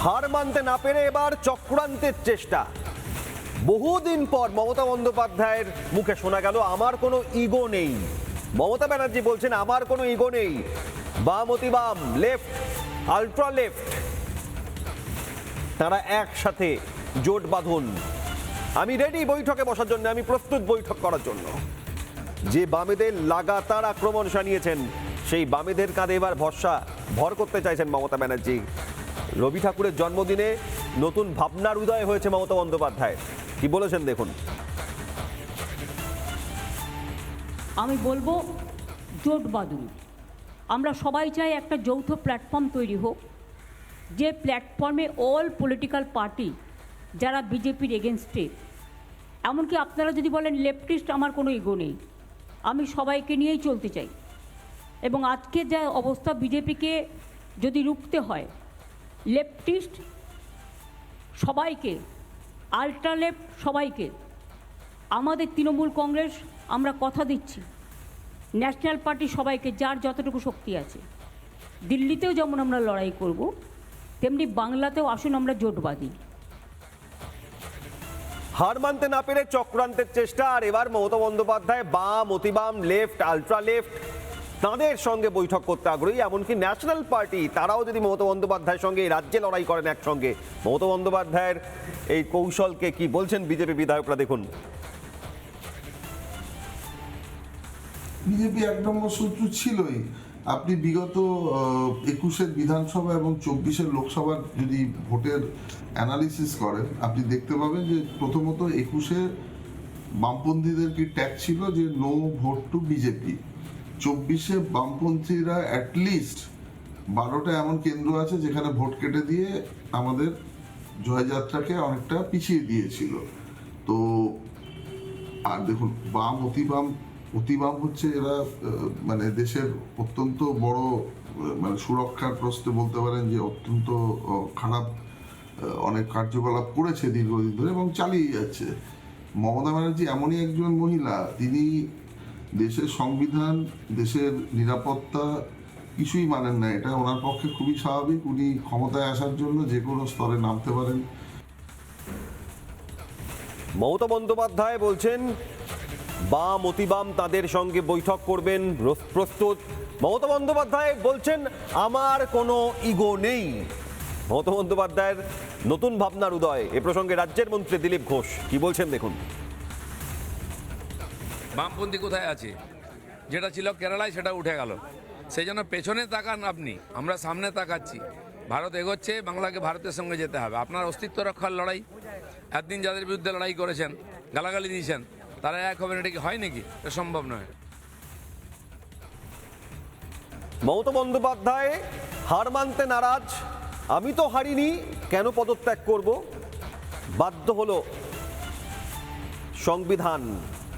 হার মানতে না পেরে এবার চক্রান্তের চেষ্টা। বহুদিন পর মমতা বন্দ্যোপাধ্যায়ের মুখে শোনা গেল আমার কোনো ইগো নেই। মমতা ব্যানার্জি বলছেন আমার কোনো ইগো নেই, বাম অতি বাম, লেফট আলট্রা লেফট, তারা একসাথে জোট বাঁধুন, আমি রেডি বৈঠকে বসার জন্য, আমি প্রস্তুত বৈঠক করার জন্য। যে বামেদের লাগাতার আক্রমণ শানিয়েছেন সেই বামেদের কাঁধে এবার ভর করতে চাইছেন মমতা ব্যানার্জি। রবি ঠাকুরের জন্মদিনে নতুন ভাবনার উদয় হয়েছে মমতা বন্দ্যোপাধ্যায়, কি বলেছেন দেখুন। আমি বলবো জোট বাঁধুন। আমরা সবাই চাই একটা যৌথ প্ল্যাটফর্ম তৈরি হোক, যে প্ল্যাটফর্মে অল পলিটিক্যাল পার্টি যারা বিজেপির এগেনস্টে, এমনকি আপনারা যদি বলেন লেফটিস্ট, আমার কোনো ইগো নেই, আমি সবাইকে নিয়েই চলতে চাই। এবং আজকে যা অবস্থা, বিজেপিকে যদি রুখতে হয়, লেফটিস্ট সবাইকে, আল্ট্রা লেফট সবাইকে, আমাদের তৃণমূল কংগ্রেস আমরা কথা দিচ্ছি, ন্যাশনাল পার্টি সবাইকে, যার যতটুকু শক্তি আছে, দিল্লিতেও যেমন আমরা লড়াই করব, তেমনি বাংলাতেও আসুন আমরা জোট বাঁধি। হার মানতে না পেরে চক্রান্তের চেষ্টা, আর এবার মমতা বন্দ্যোপাধ্যায় বাম অতি বাম, লেফট আলট্রা লেফট তাদের সঙ্গে বৈঠক করতে আগ্রহী। এমনকি ন্যাশনাল পার্টি তারাও যদি মমতা বন্দ্যোপাধ্যায়ের সঙ্গে এই রাজ্যে লড়াই করেন একসঙ্গে। মমতা বন্দ্যোপাধ্যায়ের এই কৌশলকে কি বলছেন বিজেপি বিধায়করা দেখুন। বিজেপি এক নম্বর শত্রু ছিলই। আপনি বিগত 21-এর বিধানসভা এবং 24-এর লোকসভার যদি ভোটের অ্যানালিসিস করেন, আপনি দেখতে পাবেন যে প্রথমত 21-এ বামপন্থীদের কি ট্যাগ ছিল যে নো ভোট টু বিজেপি। 24-এ বামপন্থীরা অ্যাটলিস্ট 12টা এমন কেন্দ্র আছে যেখানে ভোট কেটে দিয়ে আমাদের জয়যাত্রাকে অনেকটা পিছিয়ে দিয়েছিল। তো আর দেখুন, বাম অতিবাম হচ্ছে এরা মানে দেশের অত্যন্ত বড় মানে সুরক্ষার প্রশ্নে বলতে পারেন যে অত্যন্ত খারাপ অনেক কার্যকলাপ করেছে দীর্ঘদিন ধরে এবং চালিয়ে যাচ্ছে। মমতা ব্যানার্জি এমনই একজন মহিলা, তিনি দেশের সংবিধান, দেশের নিরাপত্তা কিছুই মানেন না। এটা ওনার পক্ষে খুবই স্বাভাবিক। উনি ক্ষমতায় আসার জন্য যে কোনো স্তরে নামতে পারেন। মমতা বন্দ্যোপাধ্যায় বলছেন বাম অতি বাম তাদের সঙ্গে বৈঠক করবেন, প্রস্তুত। মমতা বন্দ্যোপাধ্যায় বলছেন আমার কোনো ইগো নেই। মমতা বন্দ্যোপাধ্যায়ের নতুন ভাবনার উদয়, এ প্রসঙ্গে রাজ্যের মন্ত্রী দিলীপ ঘোষ কি বলছেন দেখুন। বামপন্থী কোথায় আছে? যেটা ছিল কেরালায় সেটা উঠে গেল। সেই জন্য পেছনে তাকান আপনি, আমরা সামনে তাকাচ্ছি। ভারত এগোচ্ছে, বাংলাকে ভারতের সঙ্গে যেতে হবে। আপনার অস্তিত্ব রক্ষার লড়াই, একদিন যাদের বিরুদ্ধে লড়াই করেছেন, গালাগালি দিয়েছেন, তারা এক হবেন, এটা কি হয় নাকি? এটা সম্ভব নয়। মমতা বন্দ্যোপাধ্যায় হার মানতে নারাজ, আমি তো হারিনি, কেন পদত্যাগ করব? বাধ্য হলো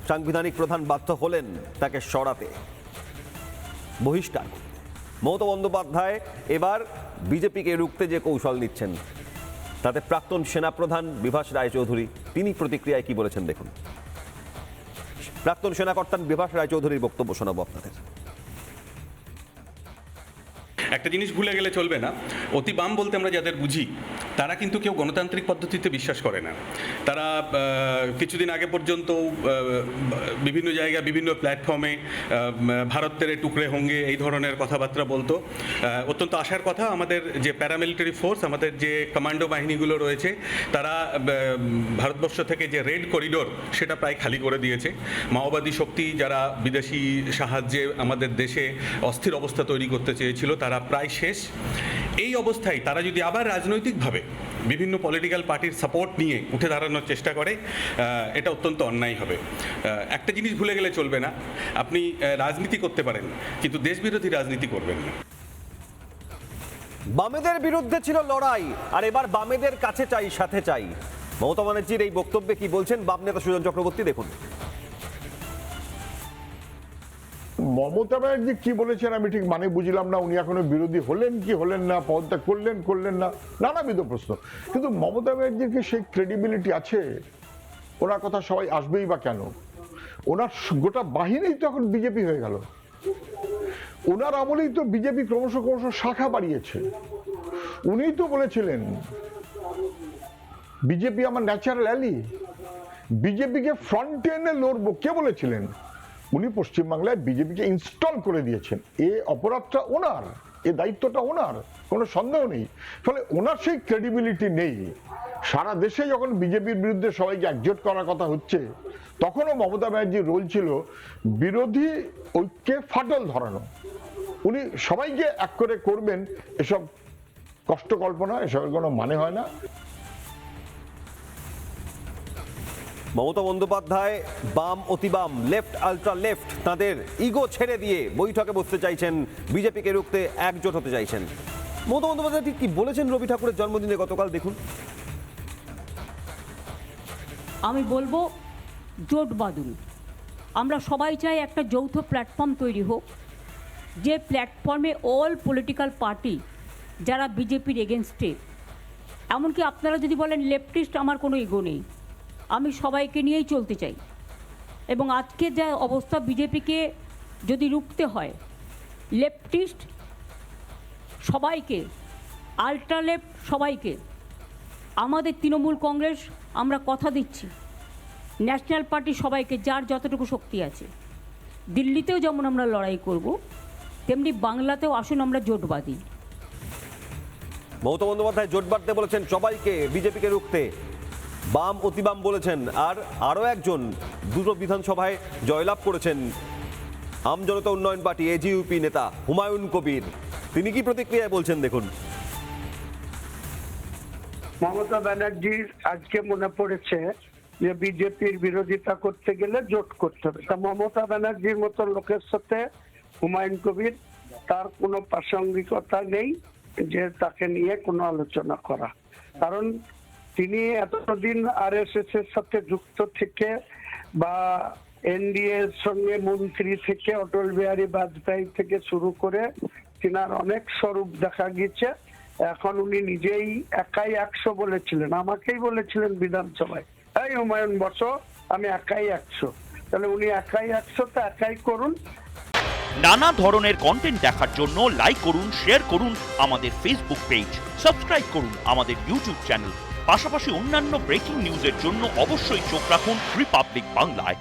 সাংবিধানিক প্রধান, বাধ্য হলেন তাকে সরাতে, বহিষ্কার করতে। মমতা বন্দ্যোপাধ্যায় এবার বিজেপিকে রুখতে যে কৌশল নিচ্ছেন, তাতে প্রাক্তন সেনাপ্রধান বিভাস রায়চৌধুরী তিনি প্রতিক্রিয়ায় কি বলেছেন দেখুন। প্রাক্তন সেনাকর্তান বিভাস রায়চৌধুরীর বক্তব্য শোনাবো আপনাদের। একটা জিনিস ভুলে গেলে চলবে না, অতি বাম বলতে আমরা যাদের বুঝি তারা কিন্তু কেউ গণতান্ত্রিক পদ্ধতিতে বিশ্বাস করে না। তারা কিছুদিন আগে পর্যন্ত বিভিন্ন জায়গায় বিভিন্ন প্ল্যাটফর্মে ভারত তেরে টুকরে হোঙ্গে এই ধরনের কথাবার্তা বলতো। অত্যন্ত আশার কথা, আমাদের যে প্যারামিলিটারি ফোর্স, আমাদের যে কমান্ডো বাহিনীগুলো রয়েছে, তারা ভারতবর্ষ থেকে যে রেড করিডোর সেটা প্রায় খালি করে দিয়েছে। মাওবাদী শক্তি যারা বিদেশি সাহায্যে আমাদের দেশে অস্থির অবস্থা তৈরি করতে চেয়েছিল, তারা প্রায় শেষ। এই অবস্থায় তারা যদি আবার রাজনৈতিকভাবে বিভিন্ন পলিটিক্যাল পার্টির সাপোর্ট নিয়ে উঠে দাঁড়ানোর চেষ্টা করে, এটা অত্যন্ত অন্যায় হবে। একটা জিনিস ভুলে গেলে চলবে না, আপনি রাজনীতি করতে পারেন কিন্তু দেশবিরোধী রাজনীতি করবেন না। বামেদের বিরুদ্ধে ছিল লড়াই, আর এবার বামেদের কাছে চাই, সাথে চাই। মমতা ব্যানার্জির এই বক্তব্যে কি বলছেন বাম নেতা সুজন চক্রবর্তী দেখুন। মমতা ব্যানার্জি কি বলেছেন আমি ঠিক মানে বুঝলাম না। উনি এখনো বিরোধী হলেন কি হলেন না, পদত্যাগ করলেন না, নানাবিধ প্রশ্ন। কিন্তু মমতা ব্যানার্জির কি সেই ক্রেডিবিলিটি আছে? ওনার কথা সবাই আসবেই বা কেন? ওনার গোটা বাহিনী তো এখন বিজেপি হয়ে গেল। ওনার আমলেই তো বিজেপি ক্রমশ শাখা বাড়িয়েছে। উনিই তো বলেছিলেন বিজেপি আমার ন্যাচারাল অ্যালি, বিজেপিকে ফ্রন্টে এনে লড়বো। কে বলেছিলেন? উনি পশ্চিমবাংলায় বিজেপিকে ইনস্টল করে দিয়েছেন। এ অপরাধটা ওনার, এ দায়িত্বটা ওনার, কোনো সন্দেহ নেই। ফলে ওনার সেই ক্রেডিবিলিটি নেই। সারা দেশে যখন বিজেপির বিরুদ্ধে সবাইকে একজোট করার কথা হচ্ছে, তখনও মমতা ব্যানার্জির রোল ছিল বিরোধী ঐক্যে ফাটল ধরানো। উনি সবাইকে এক করে করবেন, এসব কষ্ট কল্পনা, এসবের কোনো মানে হয় না। মমতা বন্দ্যোপাধ্যায় বাম অতিবাম, লেফট আলট্রা লেফট, তাদের ইগো ছেড়ে দিয়ে বৈঠকে বসতে চাইছেন, বিজেপিকে রুখতে একজোট হতে চাইছেন। মমতা বন্দ্যোপাধ্যায় ঠিক কি বলেছেন রবি ঠাকুরের জন্মদিনে গতকাল, দেখুন। আমি বলবো জোট বাঁধুন। আমরা সবাই চাই একটা যৌথ প্ল্যাটফর্ম তৈরি হোক, যে প্ল্যাটফর্মে অল পলিটিক্যাল পার্টি যারা বিজেপির এগেনস্টে, এমনকি আপনারা যদি বলেন লেফটিস্ট, আমার কোনো ইগো নেই, আমি সবাইকে নিয়েই চলতে চাই। এবং আজকে যা অবস্থা, বিজেপিকে যদি রুখতে হয়, লেফটিস্ট সবাইকে, আলট্রা লেফট সবাইকে, আমাদের তৃণমূল কংগ্রেস আমরা কথা দিচ্ছি, ন্যাশনাল পার্টি সবাইকে, যার যতটুকু শক্তি আছে, দিল্লিতেও যেমন আমরা লড়াই করব, তেমনি বাংলাতেও আসুন আমরা জোট বাঁধি। মমতা বন্দ্যোপাধ্যায় জোট বাঁধতে বলেছেন সবাইকে, বিজেপিকে রুখতে। বাম অতিবাম বলেছেন। আর আরও একজন দুটো বিধানসভায় জয়লাভ করেছেন, আমজনতা উন্নয়ন পার্টি এজিইউপি নেতা হুমায়ুন কবির। তিনি কি প্রতিক্রিয়ায় বলছেন, দেখুন। মমতা ব্যানার্জির আজকে মনে পড়েছে যে বিজেপির বিরোধিতা করতে গেলে জোট করতে হবে। তা মমতা ব্যানার্জির মতো লোকের সাথে হুমায়ুন কবির, তার কোনো প্রাসঙ্গিকতা নেই যে তাকে নিয়ে কোনো আলোচনা করা। কারণ তিনি এতদিন আরএসএস এর সাথে যুক্ত থেকে বা এনডিএ এর সঙ্গে মন্ত্রী থেকে অটল বিহারী বাজপেয়ী থেকে শুরু করে তিনার অনেক স্বরূপ দেখা গিয়েছে। এখন উনি নিজেই একাই 100 বলেছিলেন, আমাকেই বলেছিলেন বিধানসভায়, এই হুমায়ুন বসো, আমি একাই 100। তাহলে উনি একাই 100, তো একাই করুন। নানা ধরনের কন্টেন্ট দেখার জন্য লাইক করুন, শেয়ার করুন আমাদের ফেসবুক পেজ, সাবস্ক্রাইব করুন আমাদের ইউটিউব চ্যানেল। পাশাপাশি অন্যান্য ব্রেকিং নিউজের জন্য অবশ্যই চোখ রাখুন রিপাবলিক বাংলায়।